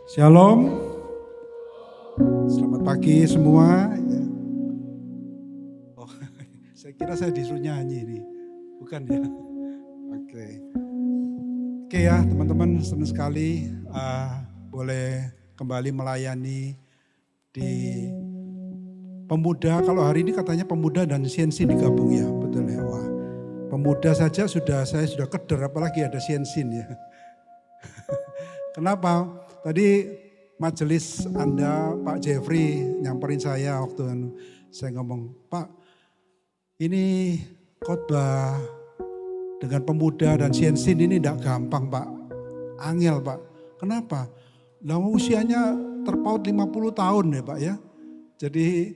Shalom, selamat pagi semua. Oh, saya kira saya disuruh nyanyi ini, bukan ya? Oke ya teman-teman, senang sekali boleh kembali melayani di pemuda. Kalau hari ini katanya pemuda dan CNC digabung ya, betul ya? Wah, pemuda saja saya sudah keder, apalagi ada CNC ya. Kenapa? Tadi majelis Anda Pak Jeffrey nyamperin saya waktu saya ngomong, Pak ini khotbah dengan pemuda dan CNC ini tidak gampang Pak, angel Pak. Kenapa? Lama usianya terpaut 50 tahun ya Pak ya. Jadi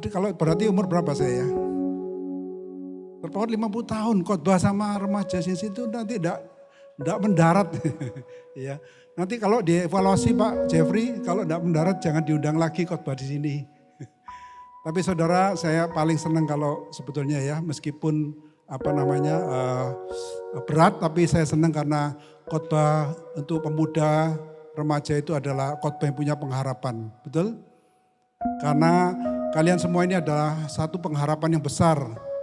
kalau berarti umur berapa saya ya? Terpaut 50 tahun, khotbah sama remaja CNC itu nanti tidak mendarat. Ya. Nanti kalau dievaluasi Pak Jeffrey, kalau tidak mendarat jangan diundang lagi khotbah di sini. Tapi saudara, saya paling senang kalau sebetulnya ya, meskipun berat, tapi saya senang karena khotbah untuk pemuda remaja itu adalah khotbah yang punya pengharapan, betul? Karena kalian semua ini adalah satu pengharapan yang besar.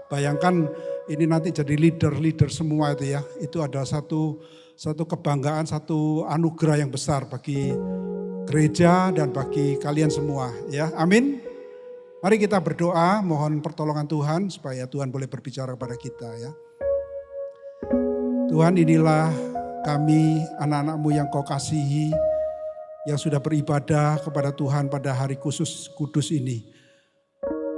Bayangkan ini nanti jadi leader semua itu ya, itu adalah satu kebanggaan, satu anugerah yang besar bagi gereja dan bagi kalian semua ya, amin. Mari kita berdoa, mohon pertolongan Tuhan supaya Tuhan boleh berbicara kepada kita ya. Tuhan, inilah kami anak-anak-Mu yang Kau kasihi, yang sudah beribadah kepada Tuhan pada hari khusus kudus ini.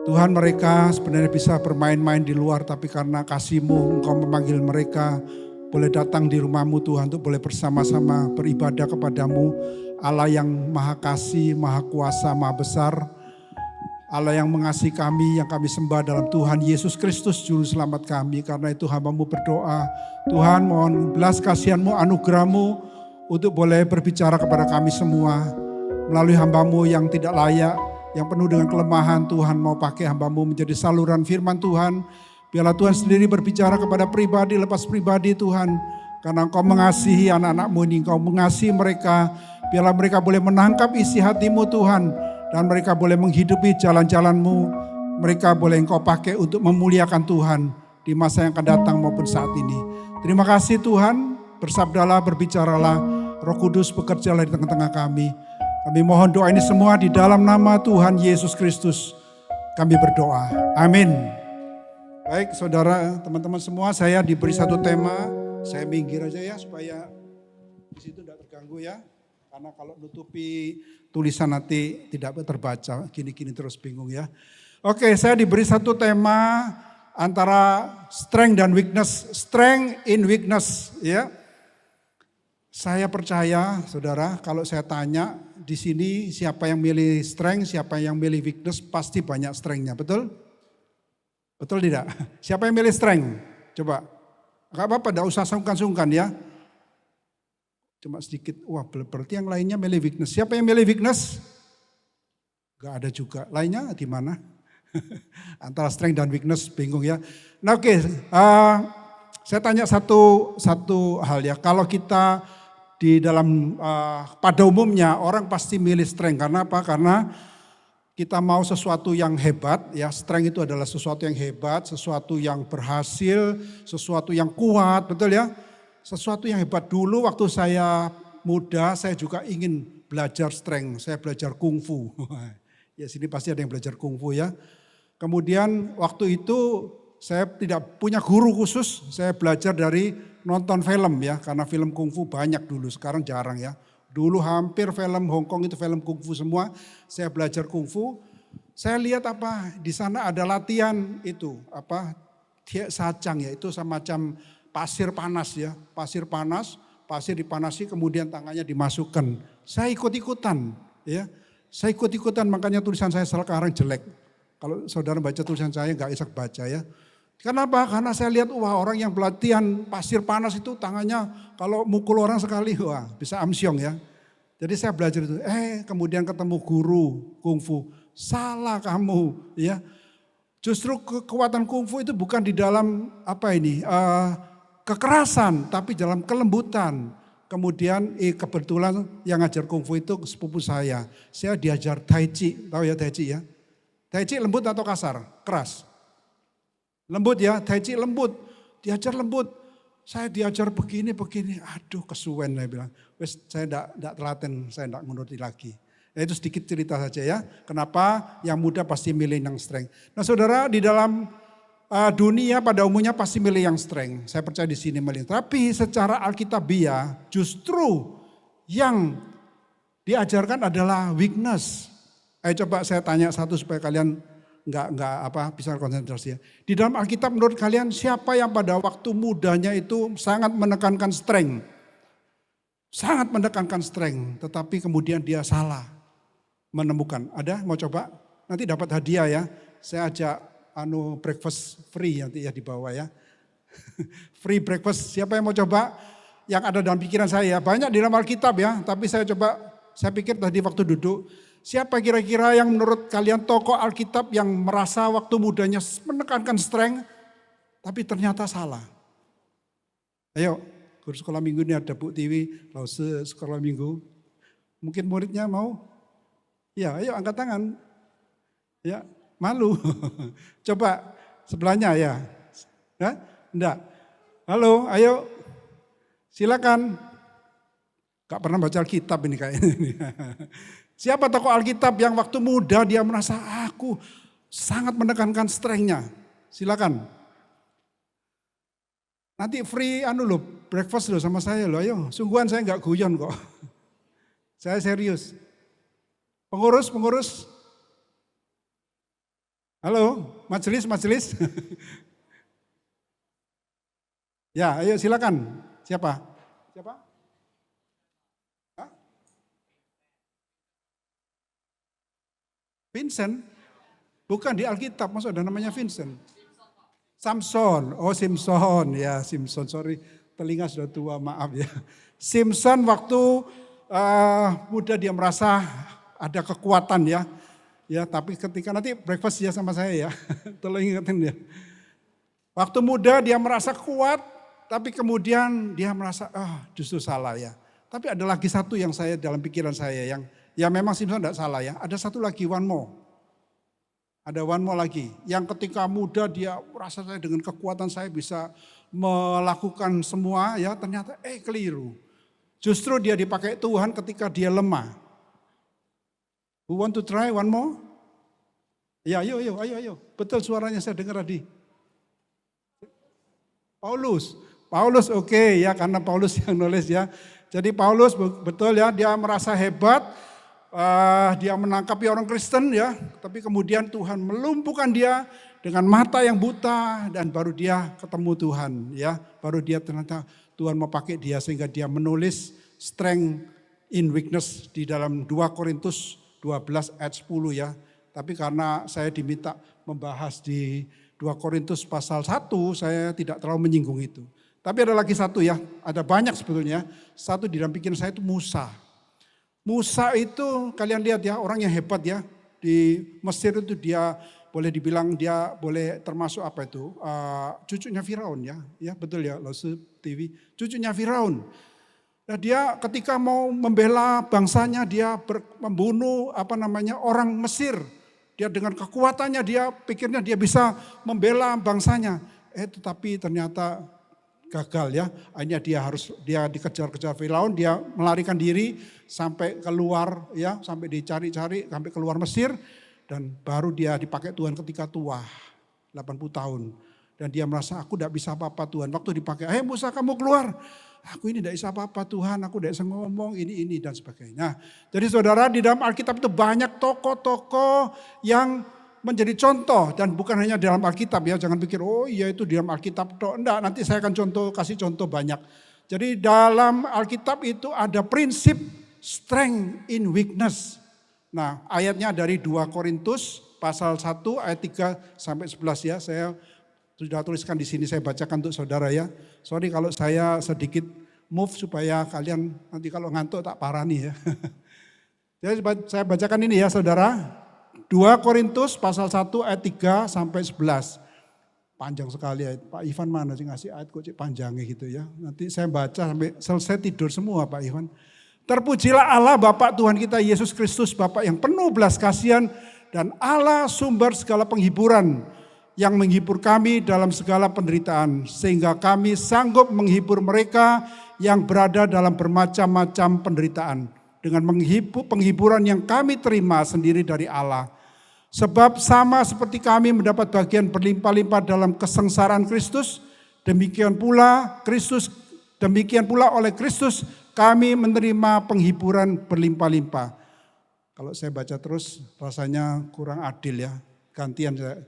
Tuhan, mereka sebenarnya bisa bermain-main di luar, tapi karena kasih-Mu Engkau memanggil mereka boleh datang di rumah-Mu Tuhan untuk boleh bersama-sama beribadah kepada-Mu. Allah yang maha kasih, maha kuasa, maha besar. Allah yang mengasihi kami, yang kami sembah dalam Tuhan Yesus Kristus Juru Selamat kami. Karena itu hamba-Mu berdoa, Tuhan mohon belas kasihan-Mu, anugerah-Mu untuk boleh berbicara kepada kami semua. Melalui hamba-Mu yang tidak layak, yang penuh dengan kelemahan, Tuhan mau pakai hamba-Mu menjadi saluran firman Tuhan. Biarlah Tuhan sendiri berbicara kepada pribadi lepas pribadi Tuhan. Karena Engkau mengasihi anak-anak-Mu ini, Engkau mengasihi mereka. Biarlah mereka boleh menangkap isi hati-Mu Tuhan. Dan mereka boleh menghidupi jalan-jalan-Mu. Mereka boleh Engkau pakai untuk memuliakan Tuhan di masa yang akan datang maupun saat ini. Terima kasih Tuhan, bersabdalah, berbicaralah. Roh Kudus bekerjalah di tengah-tengah kami. Kami mohon doa ini semua di dalam nama Tuhan Yesus Kristus. Kami berdoa. Amin. Baik saudara, teman-teman semua, saya diberi satu tema, saya minggir aja ya supaya di situ tidak terganggu ya. Karena kalau nutupi tulisan nanti tidak terbaca, gini-gini terus bingung ya. Oke, saya diberi satu tema antara strength dan weakness, strength in weakness ya. Saya percaya saudara, kalau saya tanya di sini siapa yang milih strength, siapa yang milih weakness, pasti banyak strength-nya, betul? Betul tidak? Siapa yang milih strength? Coba. Gak apa-apa, gak usah sungkan-sungkan ya. Cuma sedikit, wah berarti yang lainnya milih weakness. Siapa yang milih weakness? Gak ada juga. Lainnya di mana? Antara strength dan weakness, bingung ya. Nah oke, saya tanya satu hal ya. Kalau kita di dalam, pada umumnya orang pasti milih strength. Karena apa? Karena kita mau sesuatu yang hebat, ya strength itu adalah sesuatu yang hebat, sesuatu yang berhasil, sesuatu yang kuat, betul ya? Sesuatu yang hebat. Dulu waktu saya muda, saya juga ingin belajar strength, saya belajar kungfu. Ya sini pasti ada yang belajar kungfu ya. Kemudian waktu itu saya tidak punya guru khusus, saya belajar dari nonton film ya, karena film kungfu banyak dulu, sekarang jarang ya. Dulu hampir film Hong Kong itu film kungfu semua. Saya belajar kungfu. Saya lihat apa di sana ada latihan itu apa tie sacang ya, itu semacam pasir panas ya. Pasir panas, pasir dipanasi kemudian tangannya dimasukkan. Saya ikut-ikutan ya. Saya ikut-ikutan makanya tulisan saya sekarang jelek. Kalau saudara baca tulisan saya nggak bisa baca ya. Kenapa? Karena saya lihat wah orang yang pelatihan pasir panas itu tangannya kalau mukul orang sekali wah bisa amsyong ya. Jadi saya belajar itu, kemudian ketemu guru kungfu, salah kamu ya. Justru kekuatan kungfu itu bukan di dalam kekerasan, tapi dalam kelembutan. kemudian kebetulan yang ngajar kungfu itu sepupu saya. Saya diajar Tai Chi, tahu ya Tai Chi ya? Tai Chi lembut atau kasar? Keras. Lembut ya, Tai Chi lembut. Diajar lembut. Saya diajar begini, aduh kesuwen saya bilang. Wes saya enggak telaten, saya enggak menuruti lagi. Ya, itu sedikit cerita saja ya. Kenapa yang muda pasti milih yang strength. Nah saudara di dalam dunia pada umumnya pasti milih yang strength. Saya percaya di sini milih. Tapi secara alkitabiah justru yang diajarkan adalah weakness. Ayo coba saya tanya satu supaya kalian bisa konsentrasi ya. Di dalam Alkitab menurut kalian siapa yang pada waktu mudanya itu sangat menekankan strength? Sangat menekankan strength, tetapi kemudian dia salah menemukan. Ada mau coba? Nanti dapat hadiah ya. Saya ajak breakfast free nanti ya di bawah ya. Free breakfast. Siapa yang mau coba? Yang ada dalam pikiran saya. Banyak di dalam Alkitab ya, tapi saya pikir tadi waktu duduk. Siapa kira-kira yang menurut kalian tokoh Alkitab yang merasa waktu mudanya menekankan strength, tapi ternyata salah? Ayo, guru sekolah minggu ini ada Bu Tiwi, lause sekolah minggu. Mungkin muridnya mau? Ya, ayo angkat tangan. Ya, malu. Coba sebelahnya ya. Ya, enggak. Halo, ayo. Silakan. Gak pernah baca Alkitab ini kayaknya. Siapa tokoh Alkitab yang waktu muda dia merasa aku sangat menekankan strength-nya. Silakan. Nanti free breakfast sama saya loh. Ayo, sungguhan saya enggak guyon kok. Saya serius. Pengurus. Halo, majelis. Ya, ayo silakan. Siapa? Vincent? Bukan di Alkitab, maksud ada namanya Vincent. Samson, Simpson, ya Simpson, sorry telinga sudah tua, maaf ya. Simpson waktu muda dia merasa ada kekuatan ya. Ya, tapi ketika nanti breakfast ya sama saya ya. Tolong ingetin ya. Waktu muda dia merasa kuat, tapi kemudian dia merasa justru salah ya. Tapi ada lagi satu yang saya dalam pikiran saya yang ya memang Simpson tidak salah ya. Ada satu lagi one more. Ada one more lagi. Yang ketika muda dia merasa saya dengan kekuatan saya bisa melakukan semua ya. Ternyata keliru. Justru dia dipakai Tuhan ketika dia lemah. Who want to try one more? Ya ayo. Betul suaranya saya dengar tadi. Paulus oke ya karena Paulus yang nulis ya. Jadi Paulus betul ya dia merasa hebat. Dia menangkapi orang Kristen ya, tapi kemudian Tuhan melumpuhkan dia dengan mata yang buta dan baru dia ketemu Tuhan ya, baru dia ternyata Tuhan mau pakai dia sehingga dia menulis strength in weakness di dalam 2 Korintus 12 ayat 10 ya. Tapi karena saya diminta membahas di 2 Korintus pasal 1, saya tidak terlalu menyinggung itu. Tapi ada lagi satu ya, ada banyak sebetulnya. Satu di dalam pikiran saya itu Musa. Musa itu kalian lihat ya orang yang hebat ya. Di Mesir itu dia boleh dibilang dia boleh termasuk apa itu. Cucunya Firaun ya. Ya betul ya Lause TV. Cucunya Firaun. Nah dia ketika mau membela bangsanya dia membunuh orang Mesir. Dia dengan kekuatannya dia pikirnya dia bisa membela bangsanya. Tetapi ternyata gagal ya. Akhirnya dia dikejar-kejar Firaun, dia melarikan diri sampai keluar ya, sampai dicari-cari sampai keluar Mesir dan baru dia dipakai Tuhan ketika tua 80 tahun. Dan dia merasa aku tidak bisa apa-apa Tuhan. Waktu dipakai, Musa kamu keluar. Aku ini tidak bisa apa-apa Tuhan, aku tidak bisa ngomong ini dan sebagainya. Nah, jadi saudara di dalam Alkitab itu banyak tokoh-tokoh yang menjadi contoh dan bukan hanya dalam Alkitab ya, jangan pikir itu di dalam Alkitab enggak, nanti saya akan kasih contoh banyak. Jadi dalam Alkitab itu ada prinsip strength in weakness. Nah, ayatnya dari 2 Korintus pasal 1 ayat 3 sampai 11 ya. Saya sudah tuliskan di sini, saya bacakan untuk saudara ya. Sorry kalau saya sedikit move supaya kalian nanti kalau ngantuk tak parani ya. Jadi saya bacakan ini ya saudara. 2 Korintus pasal 1 ayat 3 sampai 11. Panjang sekali ayat. Pak Ivan mana sih ngasih ayat kok panjangnya gitu ya. Nanti saya baca sampai selesai tidur semua Pak Ivan. Terpujilah Allah Bapa Tuhan kita Yesus Kristus, Bapa yang penuh belas kasihan dan Allah sumber segala penghiburan yang menghibur kami dalam segala penderitaan sehingga kami sanggup menghibur mereka yang berada dalam bermacam-macam penderitaan dengan penghiburan yang kami terima sendiri dari Allah. Sebab sama seperti kami mendapat bagian berlimpah-limpah dalam kesengsaraan Kristus, demikian pula oleh Kristus kami menerima penghiburan berlimpah-limpah. Kalau saya baca terus rasanya kurang adil ya. Gantian saya.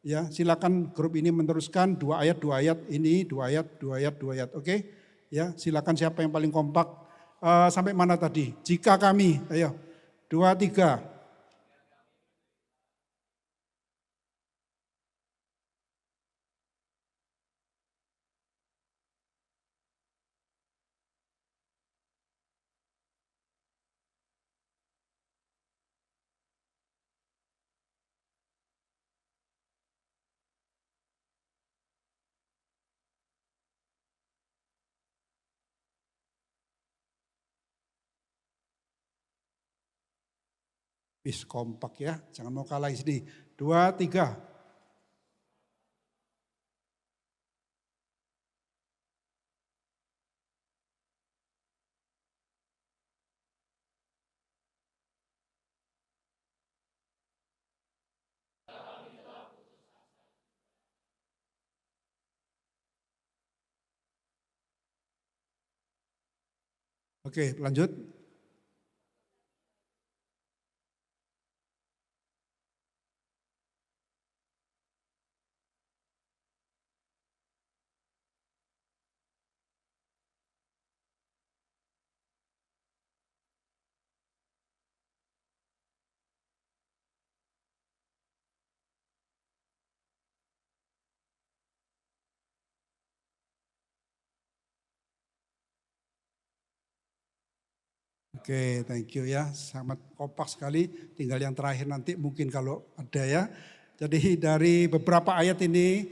Ya, silakan grup ini meneruskan 2 ayat ini, 2 ayat. Oke? Ya, silakan siapa yang paling kompak. Sampai mana tadi? Jika kami, ayo. 2, 3. Kompak ya, jangan mau kalah di sini. 2, 3. Oke, lanjut. Oke, thank you ya. Sangat kompak sekali. Tinggal yang terakhir nanti mungkin kalau ada ya. Jadi dari beberapa ayat ini,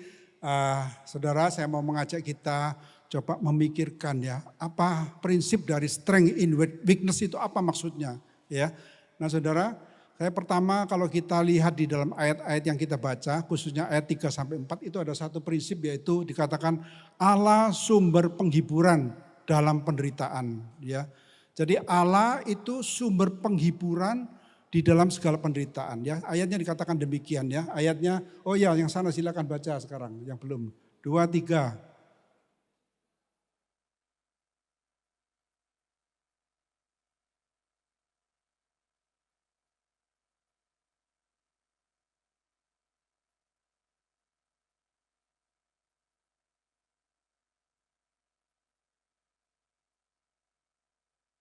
saudara saya mau mengajak kita coba memikirkan ya. Apa prinsip dari strength in weakness itu apa maksudnya ya. Nah saudara, saya pertama kalau kita lihat di dalam ayat-ayat yang kita baca, khususnya ayat 3-4 itu ada satu prinsip yaitu dikatakan Allah sumber penghiburan dalam penderitaan ya. Jadi Allah itu sumber penghiburan di dalam segala penderitaan ya. Ayatnya dikatakan demikian ya. Ayatnya, oh ya yang sana silakan baca sekarang yang belum. 2, 3.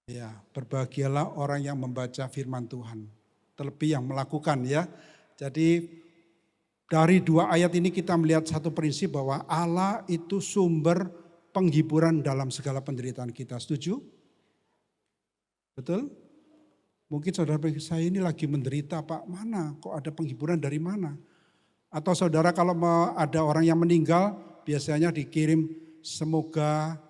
Ya, berbahagialah orang yang membaca firman Tuhan, terlebih yang melakukan ya. Jadi dari 2 ayat ini kita melihat satu prinsip bahwa Allah itu sumber penghiburan dalam segala penderitaan kita. Setuju? Betul? Mungkin saudara saya ini lagi menderita Pak, mana kok ada penghiburan dari mana? Atau saudara kalau ada orang yang meninggal biasanya dikirim semoga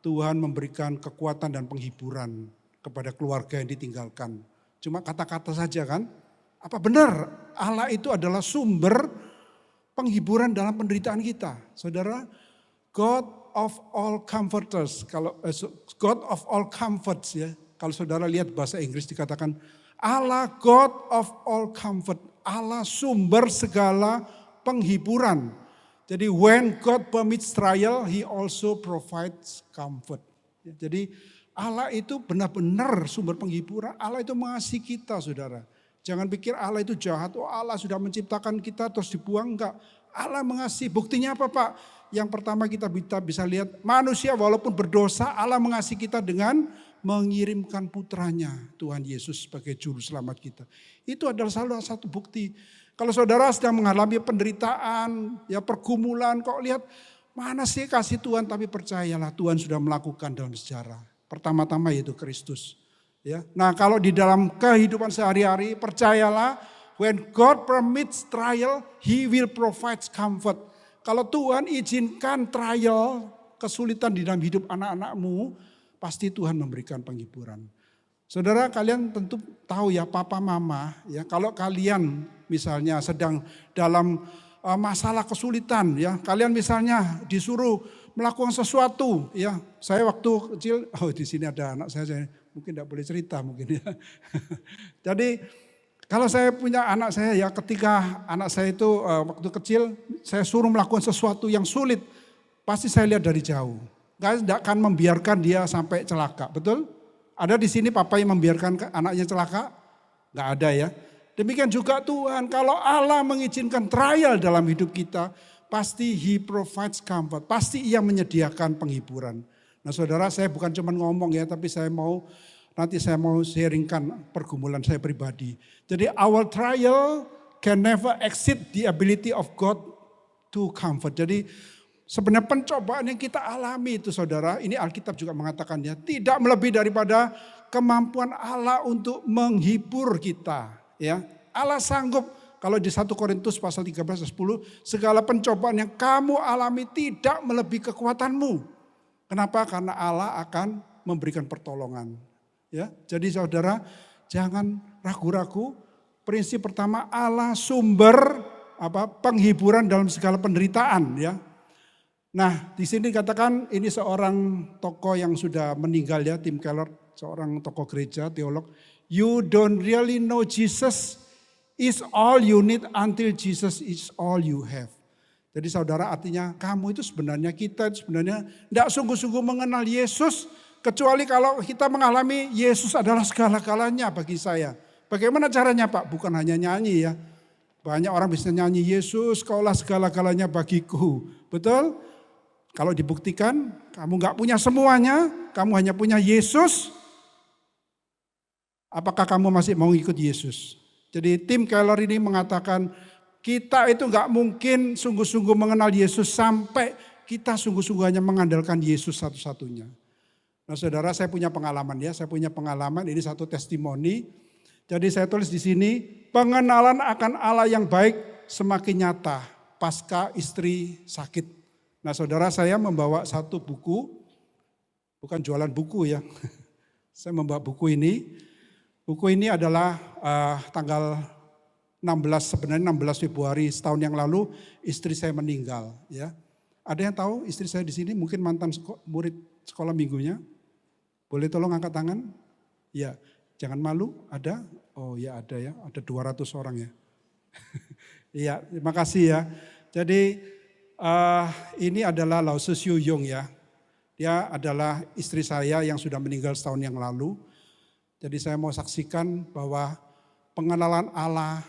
Tuhan memberikan kekuatan dan penghiburan kepada keluarga yang ditinggalkan. Cuma kata-kata saja kan. Apa benar Allah itu adalah sumber penghiburan dalam penderitaan kita. Saudara, God of all comforters. God of all comforts ya. Kalau saudara lihat bahasa Inggris dikatakan Allah God of all comfort. Allah sumber segala penghiburan. Jadi when God permits trial, He also provides comfort. Jadi Allah itu benar-benar sumber penghiburan. Allah itu mengasihi kita saudara. Jangan pikir Allah itu jahat. Oh Allah sudah menciptakan kita terus dibuang. Enggak. Allah mengasihi. Buktinya apa Pak? Yang pertama kita bisa lihat manusia walaupun berdosa Allah mengasihi kita dengan mengirimkan putranya Tuhan Yesus sebagai juru selamat kita. Itu adalah salah satu bukti. Kalau saudara sedang mengalami penderitaan, ya pergumulan, kok lihat mana sih kasih Tuhan, tapi percayalah Tuhan sudah melakukan dalam sejarah. Pertama-tama yaitu Kristus. Ya. Nah kalau di dalam kehidupan sehari-hari, percayalah when God permits trial, He will provide comfort. Kalau Tuhan izinkan trial, kesulitan di dalam hidup anak-anakmu, pasti Tuhan memberikan penghiburan. Saudara, kalian tentu tahu ya, papa mama ya, kalau kalian misalnya sedang dalam masalah kesulitan ya, kalian misalnya disuruh melakukan sesuatu ya. Saya waktu kecil, di sini ada anak saya mungkin tidak boleh cerita mungkin ya. Jadi kalau saya punya anak saya ya, ketika anak saya itu waktu kecil saya suruh melakukan sesuatu yang sulit, pasti saya lihat dari jauh. Tidak akan membiarkan dia sampai celaka, betul? Ada di sini papa yang membiarkan anaknya celaka? Nggak ada ya. Demikian juga Tuhan, kalau Allah mengizinkan trial dalam hidup kita, pasti He provides comfort, pasti Ia menyediakan penghiburan. Nah saudara, saya bukan cuma ngomong ya, tapi nanti saya mau sharingkan pergumulan saya pribadi. Jadi our trial can never exceed the ability of God to comfort. Jadi sebenarnya pencobaan yang kita alami itu saudara, ini Alkitab juga mengatakannya, tidak melebihi daripada kemampuan Allah untuk menghibur kita. Ya, Allah sanggup, kalau di 1 Korintus pasal 13 ayat 10, segala pencobaan yang kamu alami tidak melebihi kekuatanmu. Kenapa? Karena Allah akan memberikan pertolongan. Ya, jadi saudara jangan ragu-ragu. Prinsip pertama, Allah sumber penghiburan dalam segala penderitaan. Ya. Nah, di sini dikatakan ini seorang tokoh yang sudah meninggal ya, Tim Keller, seorang tokoh gereja, teolog. You don't really know Jesus is all you need until Jesus is all you have. Jadi saudara, artinya kamu itu sebenarnya, kita itu sebenarnya tidak sungguh-sungguh mengenal Yesus, kecuali kalau kita mengalami Yesus adalah segala-galanya bagi saya. Bagaimana caranya Pak? Bukan hanya nyanyi ya. Banyak orang bisa nyanyi, Yesus kaulah segala-galanya bagiku. Betul? Kalau dibuktikan kamu gak punya semuanya, kamu hanya punya Yesus, apakah kamu masih mau ikut Yesus? Jadi Tim Keller ini mengatakan kita itu gak mungkin sungguh-sungguh mengenal Yesus sampai kita sungguh-sungguh hanya mengandalkan Yesus satu-satunya. Nah saudara, saya punya pengalaman ya, ini satu testimoni. Jadi saya tulis di sini, pengenalan akan Allah yang baik semakin nyata pasca istri sakit. Nah saudara, saya membawa satu buku, bukan jualan buku ya. Saya membawa buku ini. Buku ini adalah tanggal 16 Februari setahun yang lalu istri saya meninggal. Ya, ada yang tahu istri saya di sini? Mungkin mantan murid sekolah minggunya. Boleh tolong angkat tangan? Ya, jangan malu. Ada? Oh ya ada ya, ada 200 orang ya. Iya, terima kasih ya. Jadi ini adalah Lao Tzu Siu Yung ya. Dia adalah istri saya yang sudah meninggal setahun yang lalu. Jadi saya mau saksikan bahwa pengenalan Allah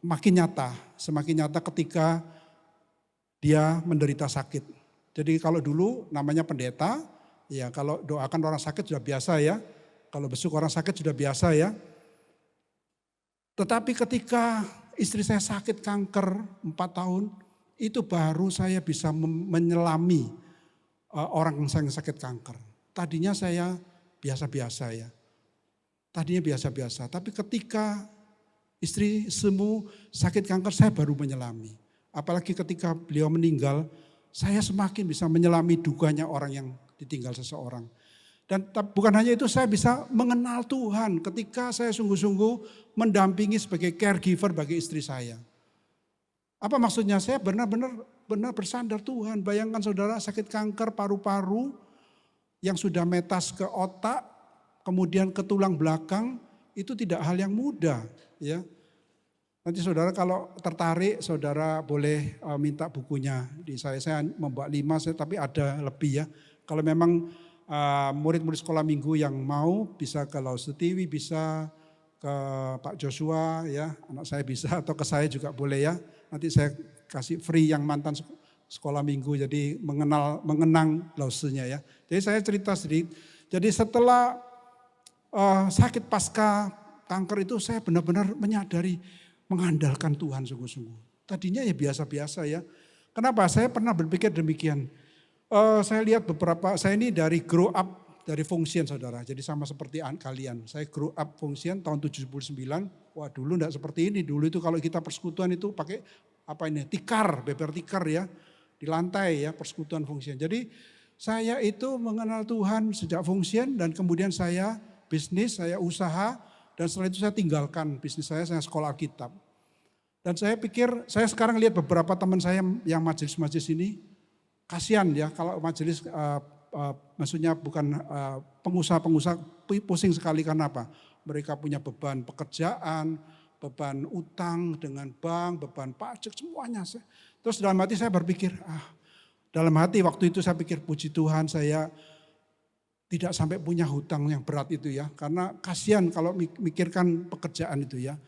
semakin nyata ketika dia menderita sakit. Jadi kalau dulu namanya pendeta, ya kalau doakan orang sakit sudah biasa ya. Kalau besuk orang sakit sudah biasa ya. Tetapi ketika istri saya sakit kanker 4 tahun, itu baru saya bisa menyelami orang yang sakit kanker. Tadinya saya biasa-biasa ya. Tadinya biasa-biasa, tapi ketika istri semu sakit kanker saya baru menyelami. Apalagi ketika beliau meninggal, saya semakin bisa menyelami duganya orang yang ditinggal seseorang. Dan bukan hanya itu, saya bisa mengenal Tuhan ketika saya sungguh-sungguh mendampingi sebagai caregiver bagi istri saya. Apa maksudnya? Saya benar-benar bersandar Tuhan. Bayangkan saudara, sakit kanker paru-paru yang sudah metas ke otak, kemudian ke tulang belakang, itu tidak hal yang mudah. Ya. Nanti saudara kalau tertarik, saudara boleh minta bukunya. Saya membawa 5, tapi ada lebih ya. Kalau memang murid-murid sekolah minggu yang mau, bisa ke Lao Tzu TV, bisa ke Pak Joshua, ya, anak saya bisa, atau ke saya juga boleh ya. Nanti saya kasih free yang mantan sekolah minggu, jadi mengenang Lao Tzu-nya ya. Jadi saya cerita sedikit. Jadi setelah sakit pasca kanker itu saya benar-benar menyadari mengandalkan Tuhan sungguh-sungguh. Tadinya ya biasa-biasa ya. Kenapa? Saya pernah berpikir demikian. Saya lihat saya ini dari grow up dari Fungsian saudara. Jadi sama seperti kalian. Saya grow up Fungsian tahun 79. Wah dulu enggak seperti ini. Dulu itu kalau kita persekutuan itu pakai beber tikar ya, di lantai ya, persekutuan fungsian. Jadi saya itu mengenal Tuhan sejak fungsian dan kemudian saya bisnis, saya usaha, dan setelah itu saya tinggalkan bisnis saya sekolah Alkitab. Dan saya pikir, saya sekarang lihat beberapa teman saya yang majelis-majelis ini, kasihan ya kalau majelis, maksudnya bukan pengusaha-pengusaha pusing sekali karena apa? Mereka punya beban pekerjaan, beban utang dengan bank, beban pajak, semuanya. Terus dalam hati saya berpikir, dalam hati waktu itu saya pikir puji Tuhan saya tidak sampai punya hutang yang berat itu ya. Karena kasihan kalau mikirkan pekerjaan itu ya.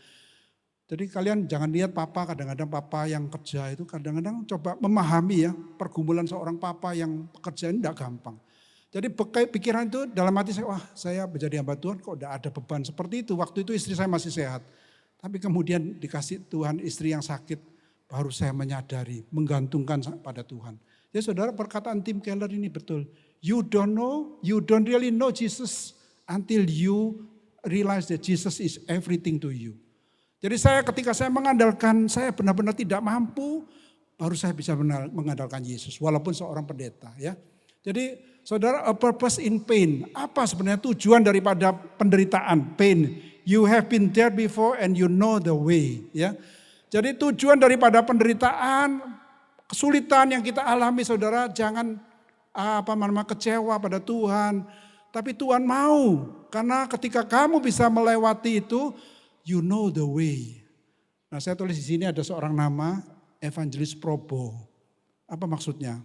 Jadi kalian jangan lihat papa, kadang-kadang papa yang kerja itu kadang-kadang coba memahami ya pergumulan seorang papa yang pekerjaan tidak gampang. Jadi pikiran itu dalam hati saya, wah saya menjadi hamba Tuhan kok tidak ada beban seperti itu. Waktu itu istri saya masih sehat. Tapi kemudian dikasih Tuhan istri yang sakit, baru saya menyadari, menggantungkan pada Tuhan. Ya saudara, perkataan Tim Keller ini betul. You don't really know Jesus until you realize that Jesus is everything to you. Jadi ketika saya mengandalkan, saya benar-benar tidak mampu, baru saya bisa mengandalkan Yesus, walaupun seorang pendeta ya. Jadi saudara, a purpose in pain. Apa sebenarnya tujuan daripada penderitaan, pain? You have been there before and you know the way. Ya. Jadi tujuan daripada penderitaan, kesulitan yang kita alami saudara, jangan kecewa pada Tuhan. Tapi Tuhan mau, karena ketika kamu bisa melewati itu, you know the way. Nah saya tulis di sini ada seorang nama, Evangelis Probo. Apa maksudnya?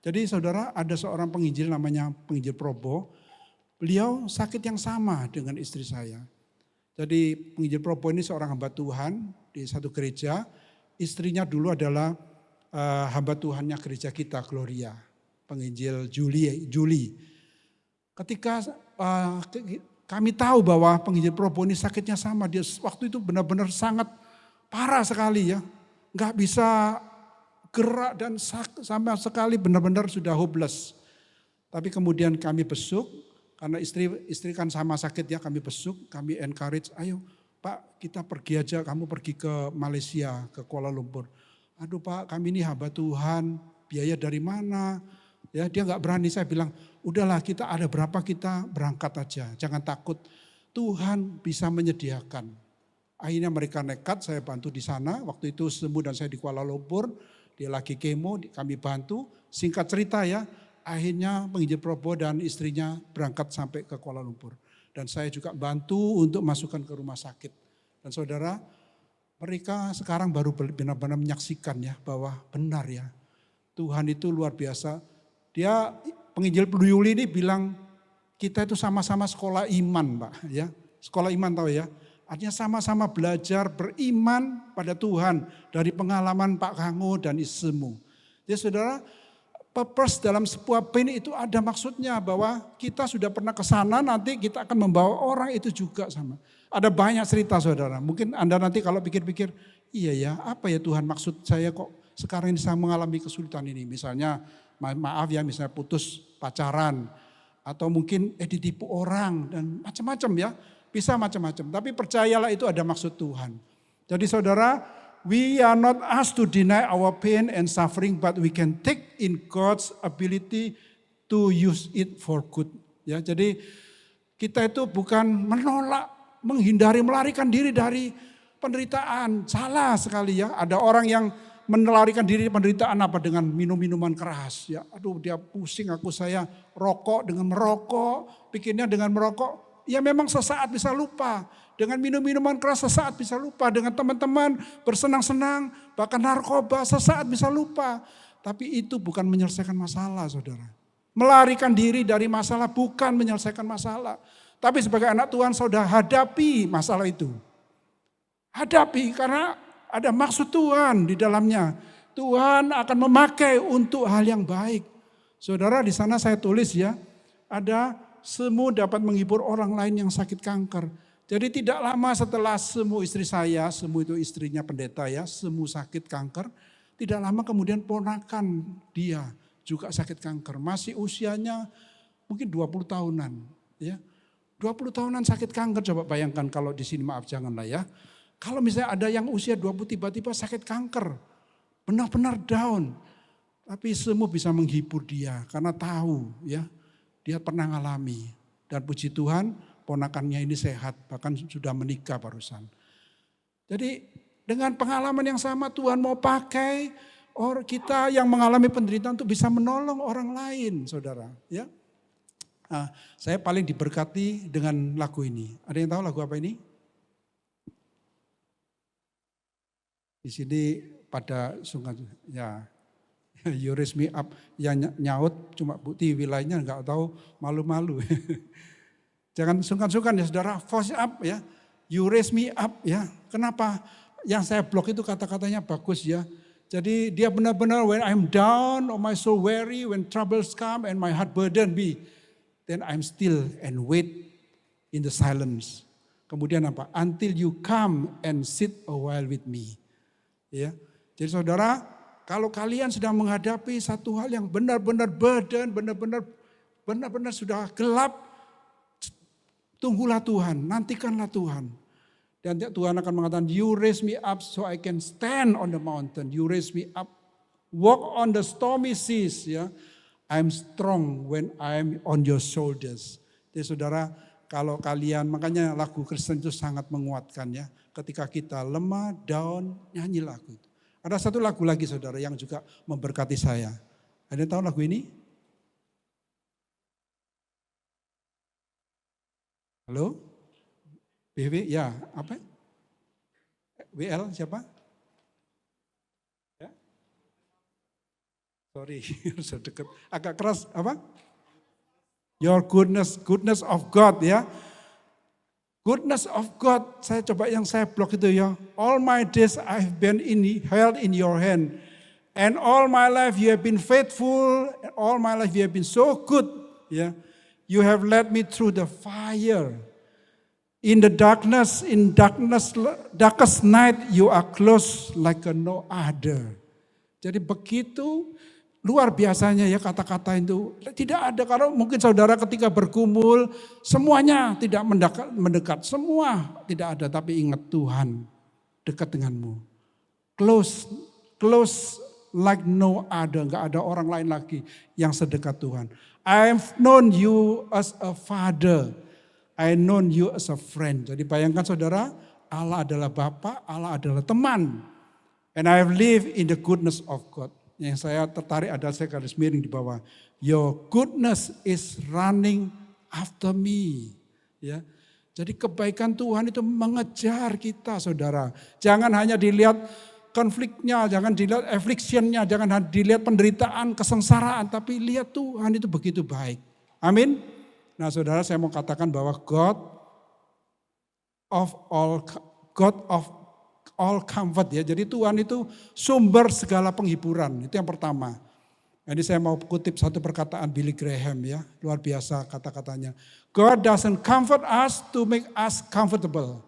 Jadi saudara, ada seorang penginjil namanya penginjil Probo. Beliau sakit yang sama dengan istri saya. Jadi penginjil Probo ini seorang hamba Tuhan di satu gereja. Istrinya dulu adalah hamba Tuhannya gereja kita, Gloria. Penginjil Juli. Ketika kami tahu bahwa penginjil Probo ini sakitnya sama. Dia waktu itu benar-benar sangat parah sekali ya. Nggak bisa gerak dan sama sekali benar-benar sudah hopeless. Tapi kemudian kami besuk, karena istri kan sama sakit ya, kami besuk, kami encourage, ayo Pak kita pergi aja, kamu pergi ke Malaysia, ke Kuala Lumpur. Aduh Pak kami ini hamba Tuhan, biaya dari mana? Ya dia nggak berani, saya bilang udahlah kita ada berapa kita berangkat aja, jangan takut. Tuhan bisa menyediakan. Akhirnya mereka nekat, saya bantu di sana, waktu itu sembuh dan saya di Kuala Lumpur. Dia lagi kemo, kami bantu. Singkat cerita ya, akhirnya penginjil Probo dan istrinya berangkat sampai ke Kuala Lumpur. Dan saya juga bantu untuk masukkan ke rumah sakit. Dan saudara, mereka sekarang baru benar-benar menyaksikan ya bahwa benar ya. Tuhan itu luar biasa. Dia penginjil Yuli ini bilang, kita itu sama-sama sekolah iman Pak. Ya, sekolah iman tahu ya. Artinya sama-sama belajar beriman pada Tuhan dari pengalaman Pak Kango dan istrimu. Jadi saudara, purpose dalam sebuah pain itu ada maksudnya bahwa kita sudah pernah ke sana, nanti kita akan membawa orang itu juga sama. Ada banyak cerita saudara, mungkin Anda nanti kalau pikir-pikir, iya ya apa ya Tuhan maksud saya kok sekarang ini saya mengalami kesulitan ini. Misalnya maaf ya misalnya putus pacaran atau mungkin ditipu orang dan macam-macam ya. Bisa macam-macam, tapi percayalah itu ada maksud Tuhan. Jadi saudara, we are not asked to deny our pain and suffering, but we can take in God's ability to use it for good. Ya, jadi kita itu bukan menolak, menghindari, melarikan diri dari penderitaan. Salah sekali ya, ada orang yang melarikan diri dari penderitaan apa dengan minum-minuman keras. Ya, aduh dia pusing saya rokok dengan merokok, pikirnya dengan merokok. Ya memang sesaat bisa lupa. Dengan minum-minuman keras sesaat bisa lupa. Dengan teman-teman bersenang-senang, bahkan narkoba sesaat bisa lupa. Tapi itu bukan menyelesaikan masalah saudara. Melarikan diri dari masalah bukan menyelesaikan masalah. Tapi sebagai anak Tuhan saudara hadapi masalah itu. Hadapi karena ada maksud Tuhan di dalamnya. Tuhan akan memakai untuk hal yang baik. Saudara di sana saya tulis ya, ada semu dapat menghibur orang lain yang sakit kanker. Jadi tidak lama setelah semu istri saya, semu itu istrinya pendeta ya, semu sakit kanker. Tidak lama kemudian ponakan dia juga sakit kanker. Masih usianya mungkin 20 tahunan. Ya. 20 tahunan sakit kanker, coba bayangkan kalau di sini maaf janganlah ya. Kalau misalnya ada yang usia 20 tiba-tiba sakit kanker. benar-benar down. Tapi semua bisa menghibur dia karena tahu ya, dia pernah ngalami. Dan puji Tuhan ponakannya ini sehat, bahkan sudah menikah barusan. Jadi dengan pengalaman yang sama Tuhan mau pakai orang kita yang mengalami penderitaan untuk bisa menolong orang lain, saudara. Ya, nah, saya paling diberkati dengan lagu ini. Ada yang tahu lagu apa ini? Di sini pada sungkan ya, You Raise Me Up, yang nyaut cuma bukti wilayahnya nggak tahu, malu-malu. Jangan sungkan-sungkan ya saudara, voice up ya, You Raise Me Up ya. Kenapa? Yang saya blok itu kata-katanya bagus ya. Jadi dia benar-benar when I'm down, or my soul weary, when troubles come and my heart burden be, then I'm still and wait in the silence. Kemudian apa? Until you come and sit a while with me. Ya, jadi saudara, kalau kalian sedang menghadapi satu hal yang benar-benar burden, benar-benar sudah gelap, tunggulah Tuhan, nantikanlah Tuhan. Dan Tuhan akan mengatakan, you raise me up so I can stand on the mountain. You raise me up, walk on the stormy seas. Ya, I'm strong when I'm on your shoulders. Jadi saudara, kalau kalian, makanya lagu Kristen itu sangat menguatkan ya. Ketika kita lemah, down, nyanyi lagu itu. Ada satu lagu lagi saudara yang juga memberkati saya. Ada yang tahu lagu ini? Halo? BW, ya apa? WL siapa? Ya? Sorry, harus dekat. Agak keras, apa? Your goodness of God ya. Goodness of God, saya coba yang saya blok itu ya. All my days I've been held in your hand. And all my life you have been faithful. All my life you have been so good. Ya, you have led me through the fire. In the darkest night you are close like a no other. Jadi begitu luar biasanya ya kata-kata itu. Tidak ada, kalau mungkin saudara ketika bergumul semuanya tidak mendekat. Semua tidak ada, tapi ingat Tuhan dekat denganmu. Close like no other. Enggak ada orang lain lagi yang sedekat Tuhan. I've known you as a father. I known you as a friend. Jadi bayangkan saudara, Allah adalah Bapa, Allah adalah teman. And I have lived in the goodness of God. Yang saya tertarik adalah saya garis miring di bawah. Your goodness is running after me. Ya, jadi kebaikan Tuhan itu mengejar kita saudara. Jangan hanya dilihat konfliknya, jangan dilihat afflictionnya, jangan dilihat penderitaan, kesengsaraan. Tapi lihat Tuhan itu begitu baik. Amin. Nah saudara, saya mau katakan bahwa God of all comfort ya. Jadi Tuhan itu sumber segala penghiburan. Itu yang pertama. Jadi saya mau kutip satu perkataan Billy Graham ya. Luar biasa kata-katanya. God doesn't comfort us to make us comfortable.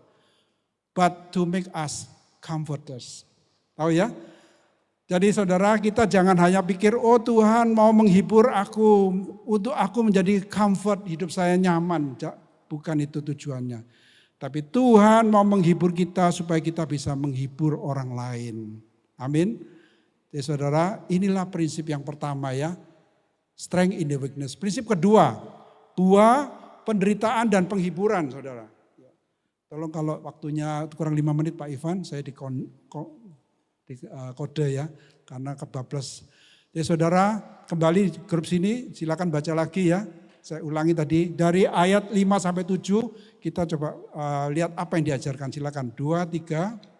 But to make us comforters. Tahu ya? Jadi saudara, kita jangan hanya pikir, oh Tuhan mau menghibur aku. Untuk aku menjadi comfort, hidup saya nyaman. Bukan itu tujuannya. Tapi Tuhan mau menghibur kita supaya kita bisa menghibur orang lain. Amin. Jadi saudara, inilah prinsip yang pertama ya. Strength in the weakness. Prinsip kedua, buah penderitaan dan penghiburan saudara. Tolong kalau waktunya kurang 5 menit Pak Ivan, saya di kode ya. Karena kebablas. Jadi saudara, kembali grup sini, silakan baca lagi ya. Saya ulangi tadi, dari ayat 5 sampai 7 kita coba lihat apa yang diajarkan. Silakan 2, 3.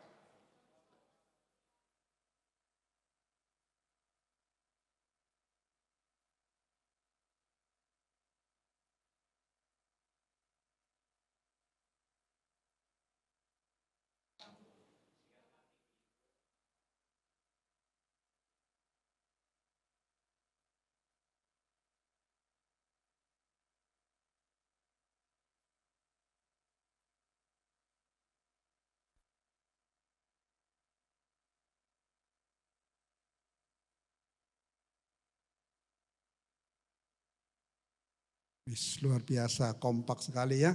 Luar biasa, kompak sekali ya.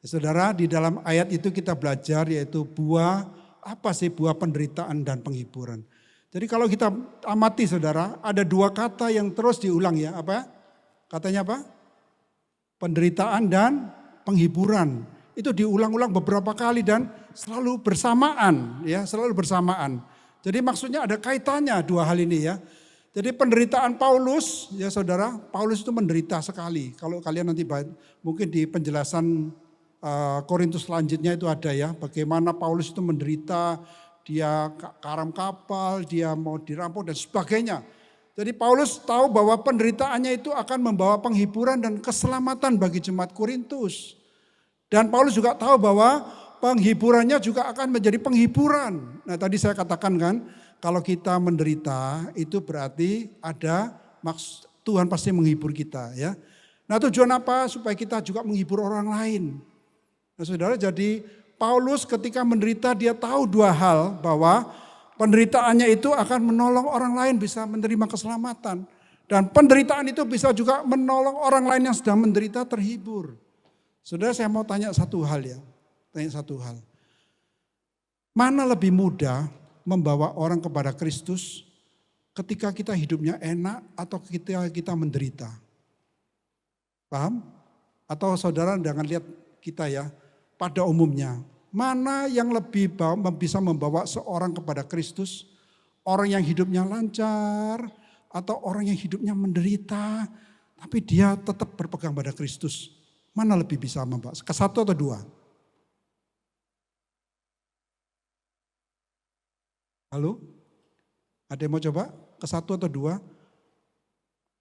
Saudara, di dalam ayat itu kita belajar yaitu buah, apa sih buah penderitaan dan penghiburan. Jadi kalau kita amati saudara, ada dua kata yang terus diulang ya. Apa? Katanya apa? Penderitaan dan penghiburan. Itu diulang-ulang beberapa kali dan selalu bersamaan ya, selalu bersamaan. Jadi maksudnya ada kaitannya dua hal ini ya. Jadi penderitaan Paulus ya saudara, Paulus itu menderita sekali. Kalau kalian nanti mungkin di penjelasan Korintus selanjutnya itu ada ya, bagaimana Paulus itu menderita, dia karam kapal, dia mau dirampok dan sebagainya. Jadi Paulus tahu bahwa penderitaannya itu akan membawa penghiburan dan keselamatan bagi jemaat Korintus. Dan Paulus juga tahu bahwa penghiburannya juga akan menjadi penghiburan. Nah tadi saya katakan kan, kalau kita menderita itu berarti ada Tuhan pasti menghibur kita ya. Nah tujuan apa? Supaya kita juga menghibur orang lain. Nah saudara, jadi Paulus ketika menderita dia tahu dua hal, bahwa penderitaannya itu akan menolong orang lain bisa menerima keselamatan. Dan penderitaan itu bisa juga menolong orang lain yang sedang menderita terhibur. Saudara, saya mau tanya satu hal ya. Tanya satu hal. Mana lebih mudah membawa orang kepada Kristus ketika kita hidupnya enak atau ketika kita menderita? Paham? Atau saudara jangan lihat kita ya, pada umumnya. Mana yang lebih bisa membawa seorang kepada Kristus? Orang yang hidupnya lancar atau orang yang hidupnya menderita tapi dia tetap berpegang pada Kristus? Mana lebih bisa membawa? Ke satu atau dua? Halo? Ada yang mau coba? Ke satu atau dua?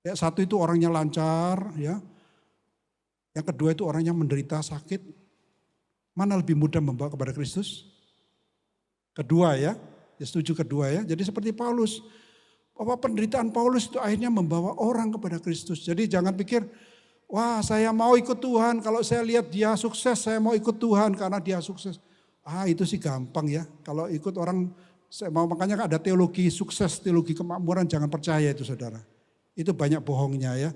Ya, satu itu orangnya lancar ya. Yang kedua itu orangnya menderita sakit. Mana lebih mudah membawa kepada Kristus? Kedua ya setuju kedua ya. Jadi seperti Paulus, bahwa penderitaan Paulus itu akhirnya membawa orang kepada Kristus. Jadi jangan pikir, wah saya mau ikut Tuhan, kalau saya lihat dia sukses saya mau ikut Tuhan karena dia sukses. Itu sih gampang ya, kalau ikut orang, makanya ada teologi sukses, teologi kemakmuran, jangan percaya itu saudara. Itu banyak bohongnya ya.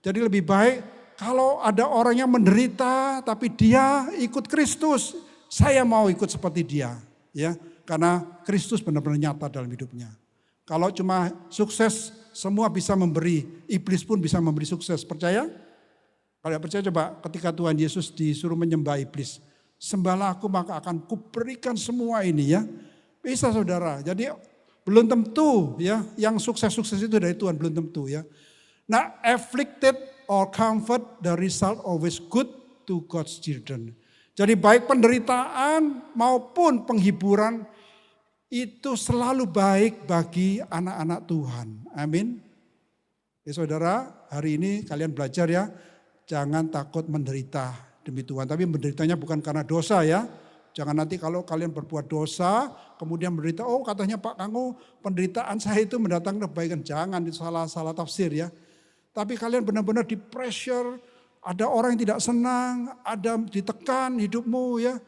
Jadi lebih baik kalau ada orang yang menderita tapi dia ikut Kristus, saya mau ikut seperti dia ya, karena Kristus benar-benar nyata dalam hidupnya. Kalau cuma sukses semua bisa memberi, iblis pun bisa memberi sukses, percaya? Kalau percaya coba ketika Tuhan Yesus disuruh menyembah iblis, sembahlah aku maka akan kuberikan semua ini ya. Bisa saudara, jadi belum tentu ya yang sukses-sukses itu dari Tuhan, belum tentu ya. Nah, afflicted or comfort, the result always good to God's children. Jadi baik penderitaan maupun penghiburan itu selalu baik bagi anak-anak Tuhan. Amin. Ya saudara, hari ini kalian belajar ya, jangan takut menderita demi Tuhan. Tapi menderitanya bukan karena dosa ya. Jangan nanti kalau kalian berbuat dosa, kemudian menderita, oh katanya Pak Kanggo penderitaan saya itu mendatangkan kebaikan. Jangan, itu salah tafsir ya. Tapi kalian benar-benar di pressure, ada orang yang tidak senang, ada ditekan hidupmu ya.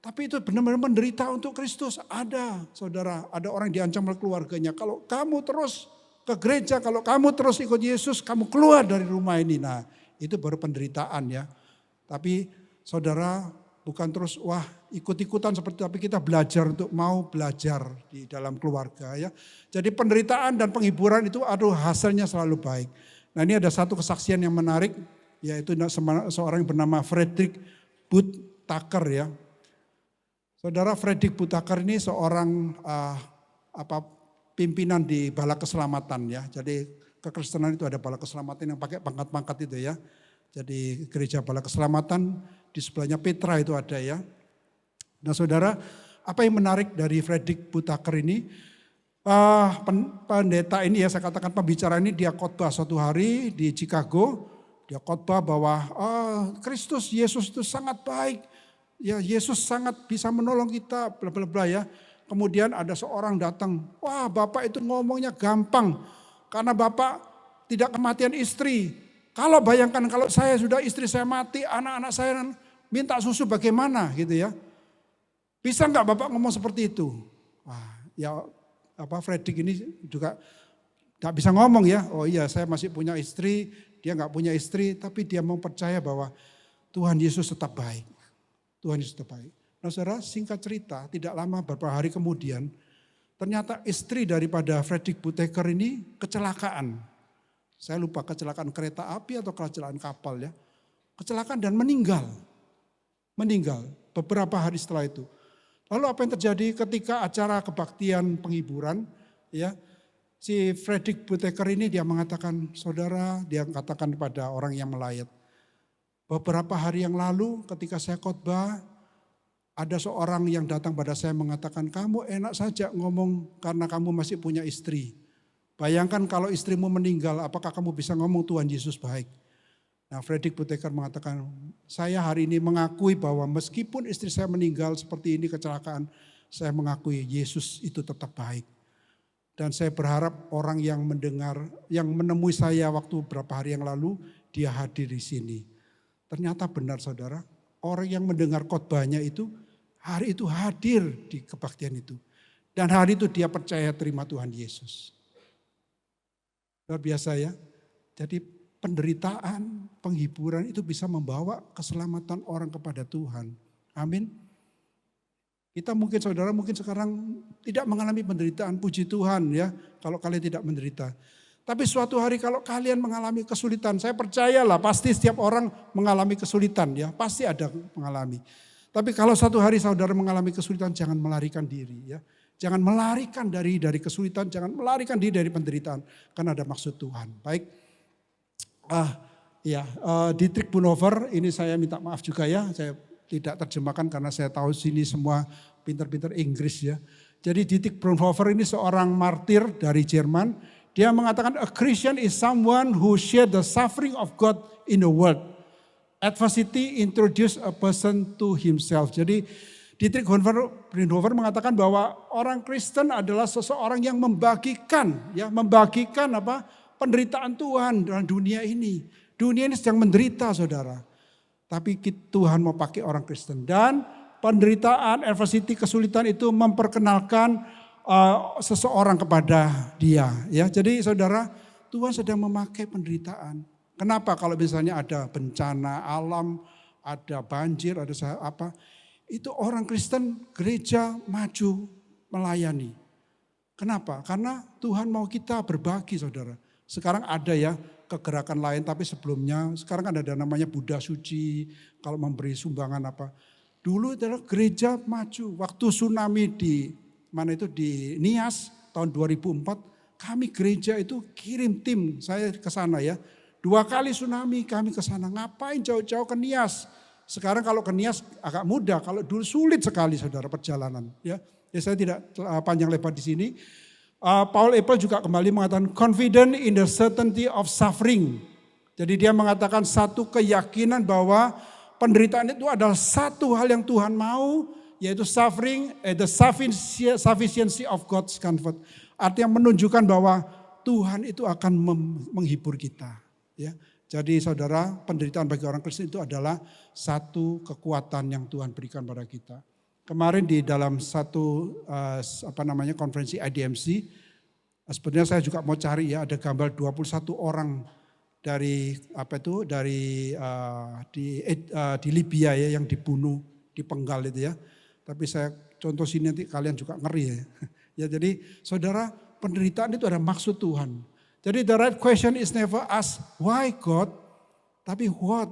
Tapi itu benar-benar menderita untuk Kristus. Ada saudara, ada orang yang diancam oleh keluarganya. Kalau kamu terus ke gereja, kalau kamu terus ikut Yesus, kamu keluar dari rumah ini. Nah itu baru penderitaan ya. Tapi saudara bukan terus wah ikut-ikutan seperti, tapi kita belajar untuk mau belajar di dalam keluarga ya. Jadi penderitaan dan penghiburan itu hasilnya selalu baik. Nah ini ada satu kesaksian yang menarik, yaitu seorang yang bernama Frederick Buthaker ya. Saudara, Frederick Buthaker ini seorang pimpinan di Bala Keselamatan ya. Jadi kekristenan itu ada Bala Keselamatan yang pakai pangkat-pangkat itu ya. Jadi gereja Bala Keselamatan di sebelahnya Petra itu ada ya. Nah saudara, apa yang menarik dari Frederick Buthaker ini? Pendeta ini ya, saya katakan pembicara ini, dia khotbah suatu hari di Chicago. Dia khotbah bahwa Kristus Yesus itu sangat baik. Ya Yesus sangat bisa menolong kita, bla bla bla ya. Kemudian ada seorang datang, wah Bapak itu ngomongnya gampang. Karena Bapak tidak kematian istri. Kalau bayangkan kalau saya sudah istri saya mati, anak-anak saya minta susu bagaimana gitu ya. Bisa enggak Bapak ngomong seperti itu? Wah ya Frederick ini juga gak bisa ngomong ya. Oh iya saya masih punya istri, dia gak punya istri. Tapi dia mau percaya bahwa Tuhan Yesus tetap baik. Tuhan Yesus tetap baik. Nah saudara, singkat cerita, tidak lama beberapa hari kemudian Ternyata istri daripada Frederick Buteker ini kecelakaan. Saya lupa kecelakaan kereta api atau kecelakaan kapal ya. Kecelakaan dan meninggal. Meninggal beberapa hari setelah itu. Lalu apa yang terjadi ketika acara kebaktian penghiburan ya. Si Frederick Buteker ini dia mengatakan, saudara, dia katakan kepada orang yang melayat. Beberapa hari yang lalu ketika saya khotbah, ada seorang yang datang pada saya mengatakan, kamu enak saja ngomong karena kamu masih punya istri. Bayangkan kalau istrimu meninggal, apakah kamu bisa ngomong Tuhan Yesus baik? Nah, Frederick Buteker mengatakan, saya hari ini mengakui bahwa meskipun istri saya meninggal seperti ini kecelakaan, saya mengakui Yesus itu tetap baik. Dan saya berharap orang yang mendengar, yang menemui saya waktu beberapa hari yang lalu, dia hadir di sini. Ternyata benar saudara, orang yang mendengar khotbahnya itu, hari itu hadir di kebaktian itu. Dan hari itu dia percaya terima Tuhan Yesus. Luar biasa ya. Jadi penderitaan, penghiburan itu bisa membawa keselamatan orang kepada Tuhan. Amin. Kita mungkin saudara mungkin sekarang tidak mengalami penderitaan, puji Tuhan ya. Kalau kalian tidak menderita. Tapi suatu hari kalau kalian mengalami kesulitan, saya percayalah pasti setiap orang mengalami kesulitan ya. Pasti ada mengalami. Tapi kalau satu hari saudara mengalami kesulitan, jangan melarikan diri ya. Jangan melarikan dari kesulitan, jangan melarikan diri dari penderitaan. Karena ada maksud Tuhan. Baik. Dietrich Bonhoeffer, ini saya minta maaf juga ya. Saya tidak terjemahkan karena saya tahu sini semua pintar-pintar Inggris ya. Jadi Dietrich Bonhoeffer ini seorang martir dari Jerman. Dia mengatakan a Christian is someone who share the suffering of God in the world. Adversity introduce a person to himself. Jadi Dietrich Bonhoeffer mengatakan bahwa orang Kristen adalah seseorang yang membagikan penderitaan Tuhan dalam dunia ini. Dunia ini sedang menderita saudara. Tapi Tuhan mau pakai orang Kristen. Dan penderitaan, adversity, kesulitan itu memperkenalkan seseorang kepada dia. Ya, jadi saudara, Tuhan sedang memakai penderitaan. Kenapa kalau misalnya ada bencana alam, ada banjir, ada apa. Itu orang Kristen gereja maju melayani. Kenapa? Karena Tuhan mau kita berbagi saudara. Sekarang ada ya kegerakan lain tapi sebelumnya sekarang ada namanya Buddha Suci kalau memberi sumbangan apa. Dulu adalah gereja maju. Waktu tsunami di Nias tahun 2004 kami gereja itu kirim tim saya ke sana ya. 2 kali tsunami kami ke sana. Ngapain jauh-jauh ke Nias? Sekarang kalau ke Nias agak mudah, kalau dulu sulit sekali saudara perjalanan. Ya saya tidak panjang lebar di sini. Paul Apple juga kembali mengatakan confident in the certainty of suffering. Jadi dia mengatakan satu keyakinan bahwa penderitaan itu adalah satu hal yang Tuhan mau, yaitu suffering, the sufficiency of God's comfort. Artinya menunjukkan bahwa Tuhan itu akan menghibur kita. Ya. Jadi saudara, penderitaan bagi orang Kristen itu adalah satu kekuatan yang Tuhan berikan pada kita. Kemarin di dalam satu konferensi IDMC, sebenarnya saya juga mau cari ya ada gambar 21 orang dari di Libya ya yang dibunuh, dipenggal itu ya. Tapi saya contoh sini nanti kalian juga ngeri ya. Ya jadi saudara, penderitaan itu ada maksud Tuhan. Jadi the right question is never ask why God, tapi what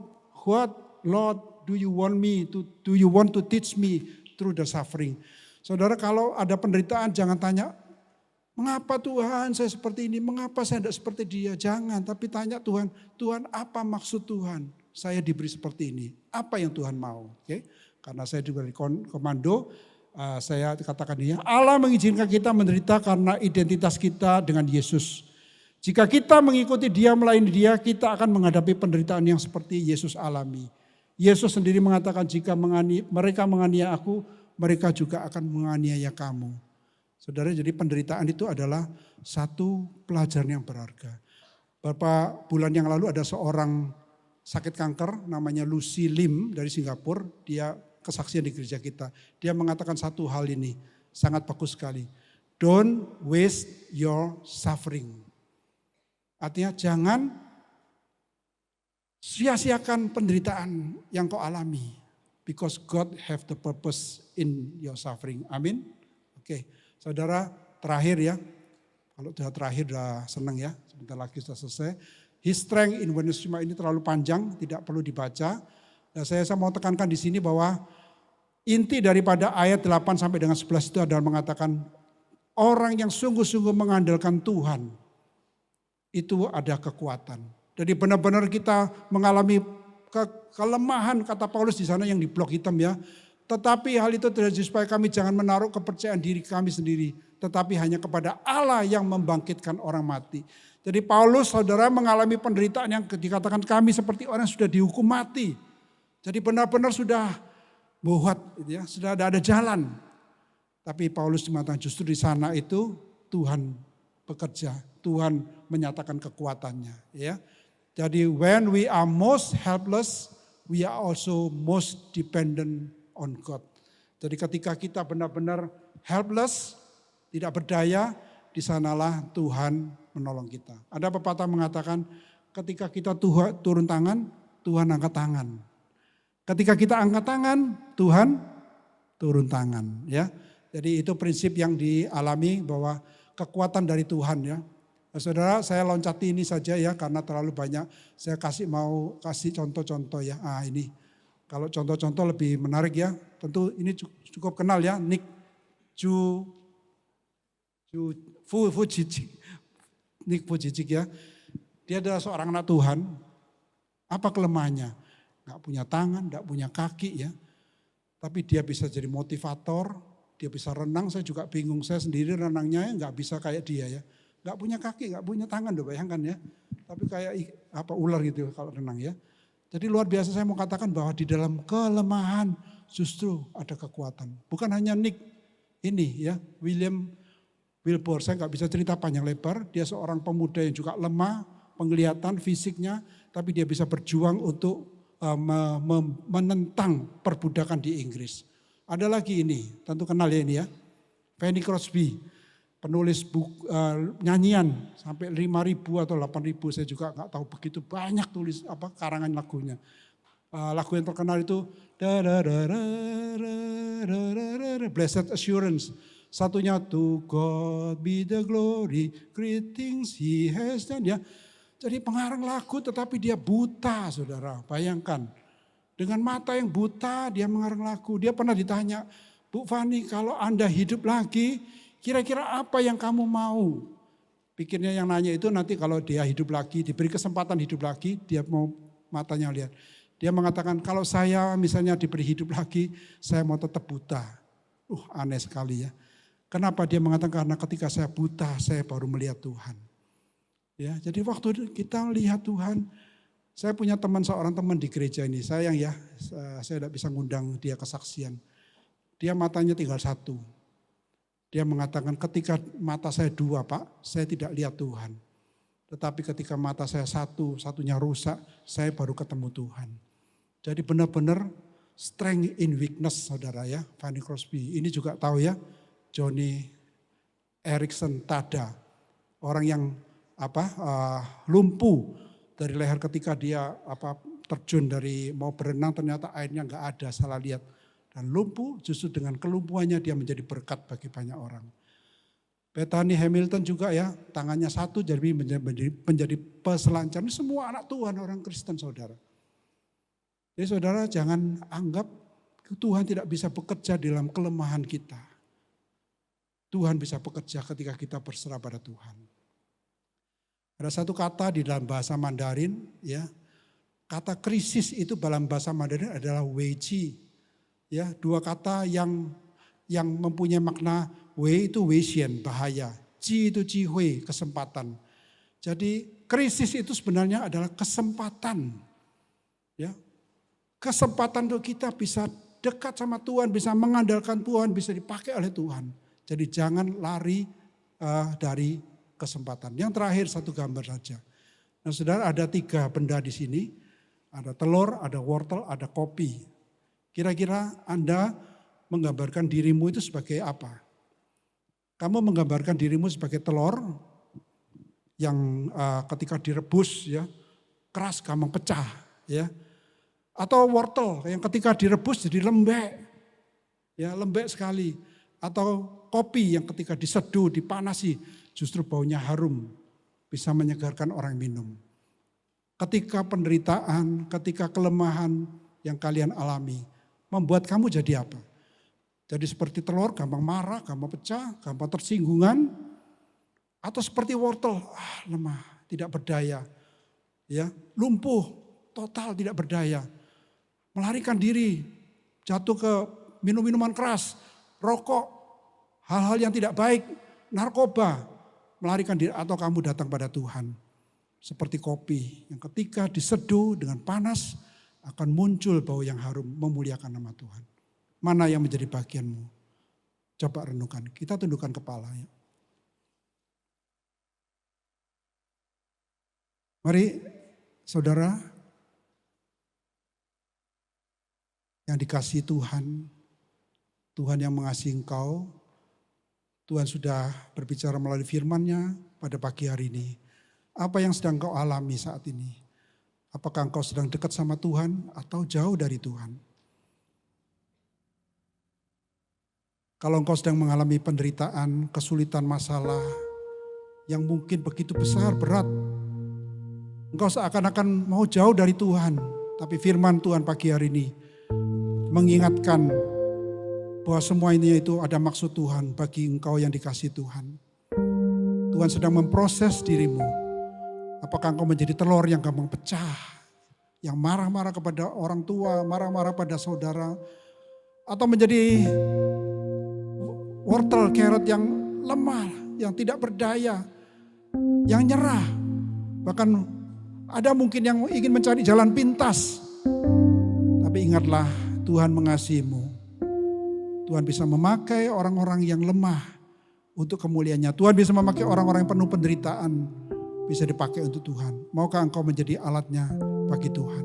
Lord do you want to teach me through the suffering. Saudara kalau ada penderitaan jangan tanya, mengapa Tuhan saya seperti ini, mengapa saya tidak seperti dia. Jangan, tapi tanya Tuhan apa maksud Tuhan saya diberi seperti ini. Apa yang Tuhan mau. Okay? Karena saya juga di komando, saya katakan ini, Allah mengizinkan kita menderita karena identitas kita dengan Yesus. Jika kita mengikuti dia, melayani dia, kita akan menghadapi penderitaan yang seperti Yesus alami. Yesus sendiri mengatakan jika mereka menganiaya aku, mereka juga akan menganiaya kamu. Saudara, jadi penderitaan itu adalah satu pelajaran yang berharga. Beberapa bulan yang lalu ada seorang sakit kanker namanya Lucy Lim dari Singapura. Dia kesaksian di gereja kita. Dia mengatakan satu hal ini, sangat bagus sekali. Don't waste your suffering. Artinya jangan sia-siakan penderitaan yang kau alami. Because God have the purpose in your suffering. Amin. Oke, saudara, terakhir ya. Kalau sudah terakhir sudah senang ya, sebentar lagi sudah selesai. His strength in weakness, cuma ini terlalu panjang, tidak perlu dibaca. Nah, saya mau tekankan di sini bahwa inti daripada ayat 8 sampai dengan 11 itu adalah mengatakan orang yang sungguh-sungguh mengandalkan Tuhan itu ada kekuatan. Jadi benar-benar kita mengalami kelemahan, kata Paulus di sana yang di blok hitam ya. Tetapi hal itu terjadi supaya kami jangan menaruh kepercayaan diri kami sendiri, tetapi hanya kepada Allah yang membangkitkan orang mati. Jadi Paulus, saudara, mengalami penderitaan yang dikatakan kami seperti orang yang sudah dihukum mati. Jadi benar-benar sudah bohat, gitu ya, sudah ada jalan. Tapi Paulus mengatakan justru di sana itu Tuhan bekerja, Tuhan menyatakan kekuatannya. Ya. Jadi when we are most helpless, we are also most dependent on God. Jadi ketika kita benar-benar helpless, tidak berdaya, di sanalah Tuhan menolong kita. Ada pepatah mengatakan ketika kita turun tangan, Tuhan angkat tangan. Ketika kita angkat tangan, Tuhan turun tangan. Ya, jadi itu prinsip yang dialami bahwa kekuatan dari Tuhan ya. Nah, saudara, saya loncati ini saja ya karena terlalu banyak. Saya mau kasih contoh-contoh ya. Ini kalau contoh-contoh lebih menarik ya. Tentu ini cukup kenal ya, Nick Vujicic ya. Dia adalah seorang anak Tuhan. Apa kelemahannya? Gak punya tangan, gak punya kaki ya. Tapi dia bisa jadi motivator, dia bisa renang. Saya juga bingung, saya sendiri renangnya gak bisa kayak dia ya. Gak punya kaki, gak punya tangan, udah bayangkan ya. Tapi kayak ular gitu kalau renang ya. Jadi luar biasa, saya mau katakan bahwa di dalam kelemahan justru ada kekuatan. Bukan hanya Nick ini ya, William Wilbur, saya nggak bisa cerita panjang lebar, dia seorang pemuda yang juga lemah, penglihatan fisiknya, tapi dia bisa berjuang untuk menentang perbudakan di Inggris. Ada lagi ini, tentu kenal ya ini ya, Fanny Crosby, penulis nyanyian sampai 5.000 atau 8.000, saya juga nggak tahu begitu banyak tulis karangan lagunya. Lagu yang terkenal itu Blessed Assurance. Satunya to God be the glory, great things he has done ya. Jadi pengarang lagu tetapi dia buta saudara, bayangkan. Dengan mata yang buta dia mengarang lagu. Dia pernah ditanya, Bu Fani kalau Anda hidup lagi kira-kira apa yang kamu mau? Pikirnya yang nanya itu nanti kalau dia hidup lagi, diberi kesempatan hidup lagi, dia mau matanya lihat. Dia mengatakan kalau saya misalnya diberi hidup lagi, saya mau tetap buta. Aneh sekali ya. Kenapa dia mengatakan? Karena ketika saya buta, saya baru melihat Tuhan. Ya, jadi waktu kita lihat Tuhan, saya punya seorang teman di gereja ini, sayang ya, saya tidak bisa ngundang dia kesaksian. Dia matanya tinggal satu. Dia mengatakan ketika mata saya dua Pak, saya tidak lihat Tuhan. Tetapi ketika mata saya satunya rusak, saya baru ketemu Tuhan. Jadi benar-benar strength in weakness saudara ya, Fanny Crosby. Ini juga tahu ya, Johnny Erickson Tada, orang yang lumpuh dari leher ketika dia terjun dari mau berenang ternyata airnya nggak ada, salah lihat dan lumpuh. Justru dengan kelumpuhannya dia menjadi berkat bagi banyak orang. Bethany Hamilton juga ya, tangannya satu jadi menjadi peselancar. Ini semua anak Tuhan, orang Kristen saudara. Jadi saudara jangan anggap Tuhan tidak bisa bekerja dalam kelemahan kita. Tuhan bisa bekerja ketika kita berserah pada Tuhan. Ada satu kata di dalam bahasa Mandarin, ya, kata krisis itu dalam bahasa Mandarin adalah weiji. Ya, dua kata yang mempunyai makna wei itu weishen, bahaya. Ji itu jihui, kesempatan. Jadi krisis itu sebenarnya adalah kesempatan. Ya, kesempatan untuk kita bisa dekat sama Tuhan, bisa mengandalkan Tuhan, bisa dipakai oleh Tuhan. Jadi jangan lari dari kesempatan. Yang terakhir satu gambar saja. Nah saudara ada 3 benda di sini. Ada telur, ada wortel, ada kopi. Kira-kira Anda menggambarkan dirimu itu sebagai apa? Kamu menggambarkan dirimu sebagai telur yang ketika direbus ya keras gampang pecah ya. Atau wortel yang ketika direbus jadi lembek. Ya lembek sekali. Atau kopi yang ketika diseduh, dipanasi, justru baunya harum, bisa menyegarkan orang minum. Ketika penderitaan, ketika kelemahan yang kalian alami, membuat kamu jadi apa? Jadi seperti telur, gampang marah, gampang pecah, gampang tersinggungan. Atau seperti wortel, lemah, tidak berdaya. Ya, lumpuh, total tidak berdaya. Melarikan diri, jatuh ke minum-minuman keras, rokok, hal-hal yang tidak baik, narkoba, melarikan diri. Atau kamu datang pada Tuhan. Seperti kopi yang ketika diseduh dengan panas akan muncul bau yang harum memuliakan nama Tuhan. Mana yang menjadi bagianmu? Coba renungkan, kita tundukkan kepala ya. Mari saudara yang dikasihi Tuhan, Tuhan yang mengasihi engkau, Tuhan sudah berbicara melalui firman-Nya pada pagi hari ini. Apa yang sedang engkau alami saat ini? Apakah engkau sedang dekat sama Tuhan atau jauh dari Tuhan? Kalau engkau sedang mengalami penderitaan, kesulitan, masalah yang mungkin begitu besar, berat. Engkau seakan-akan mau jauh dari Tuhan. Tapi firman Tuhan pagi hari ini mengingatkan bahwa semua ini itu ada maksud Tuhan bagi engkau yang dikasihi Tuhan. Tuhan sedang memproses dirimu. Apakah engkau menjadi telur yang gampang pecah, yang marah-marah kepada orang tua, marah-marah pada saudara, atau menjadi wortel, carrot yang lemah, yang tidak berdaya, yang nyerah. Bahkan ada mungkin yang ingin mencari jalan pintas. Tapi ingatlah, Tuhan mengasihimu. Tuhan bisa memakai orang-orang yang lemah untuk kemuliaannya. Tuhan bisa memakai orang-orang yang penuh penderitaan, bisa dipakai untuk Tuhan. Maukah engkau menjadi alatnya bagi Tuhan?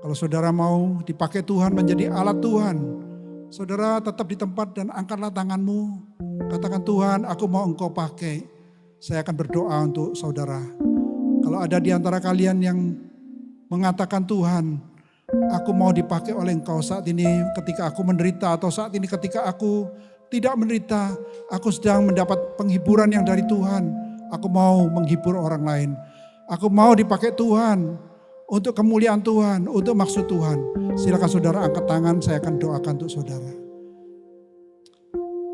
Kalau saudara mau dipakai Tuhan menjadi alat Tuhan, saudara tetap di tempat dan angkatlah tanganmu. Katakan, Tuhan, aku mau engkau pakai. Saya akan berdoa untuk saudara. Kalau ada di antara kalian yang mengatakan, Tuhan, aku mau dipakai oleh engkau saat ini ketika aku menderita, atau saat ini ketika aku tidak menderita, aku sedang mendapat penghiburan yang dari Tuhan. Aku mau menghibur orang lain. Aku mau dipakai Tuhan untuk kemuliaan Tuhan, untuk maksud Tuhan. Silakan saudara angkat tangan, saya akan doakan untuk saudara.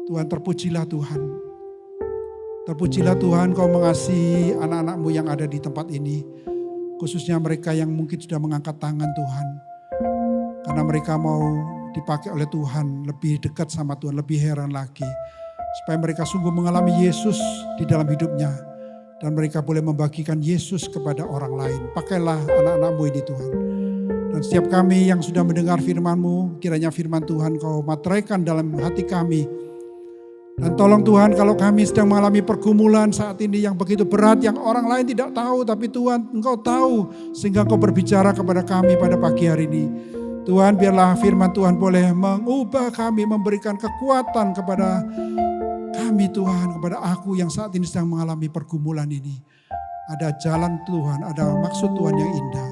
Tuhan, terpujilah Tuhan. Terpujilah Tuhan, kau mengasihi anak-anakmu yang ada di tempat ini. Khususnya mereka yang mungkin sudah mengangkat tangan Tuhan. Karena mereka mau dipakai oleh Tuhan, lebih dekat sama Tuhan, lebih heran lagi. Supaya mereka sungguh mengalami Yesus di dalam hidupnya. Dan mereka boleh membagikan Yesus kepada orang lain. Pakailah anak-anakmu ini Tuhan. Dan setiap kami yang sudah mendengar firman-Mu, kiranya firman Tuhan kau materaikan dalam hati kami. Dan tolong Tuhan, kalau kami sedang mengalami pergumulan saat ini yang begitu berat, yang orang lain tidak tahu, tapi Tuhan Engkau tahu, sehingga Engkau berbicara kepada kami pada pagi hari ini. Tuhan, biarlah firman Tuhan boleh mengubah kami, memberikan kekuatan kepada kami Tuhan, kepada aku yang saat ini sedang mengalami pergumulan ini. Ada jalan Tuhan, ada maksud Tuhan yang indah.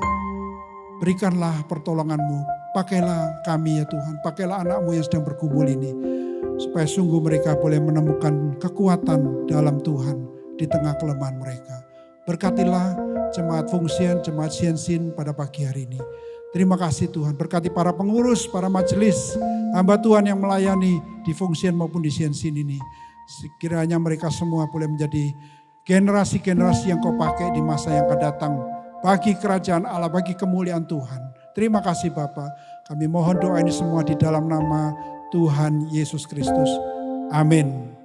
Berikanlah pertolongan-Mu, pakailah kami ya Tuhan, pakailah anak-Mu yang sedang bergumul ini. Supaya sungguh mereka boleh menemukan kekuatan dalam Tuhan di tengah kelemahan mereka. Berkatilah jemaat Fungsian, jemaat Siensin pada pagi hari ini. Terima kasih Tuhan, berkati para pengurus, para majelis, hamba Tuhan yang melayani di Fungsian maupun di Siensin ini. Sekiranya mereka semua boleh menjadi generasi-generasi yang kau pakai di masa yang akan datang. Bagi kerajaan Allah, bagi kemuliaan Tuhan. Terima kasih Bapa. Kami mohon doa ini semua di dalam nama Tuhan Yesus Kristus. Amin.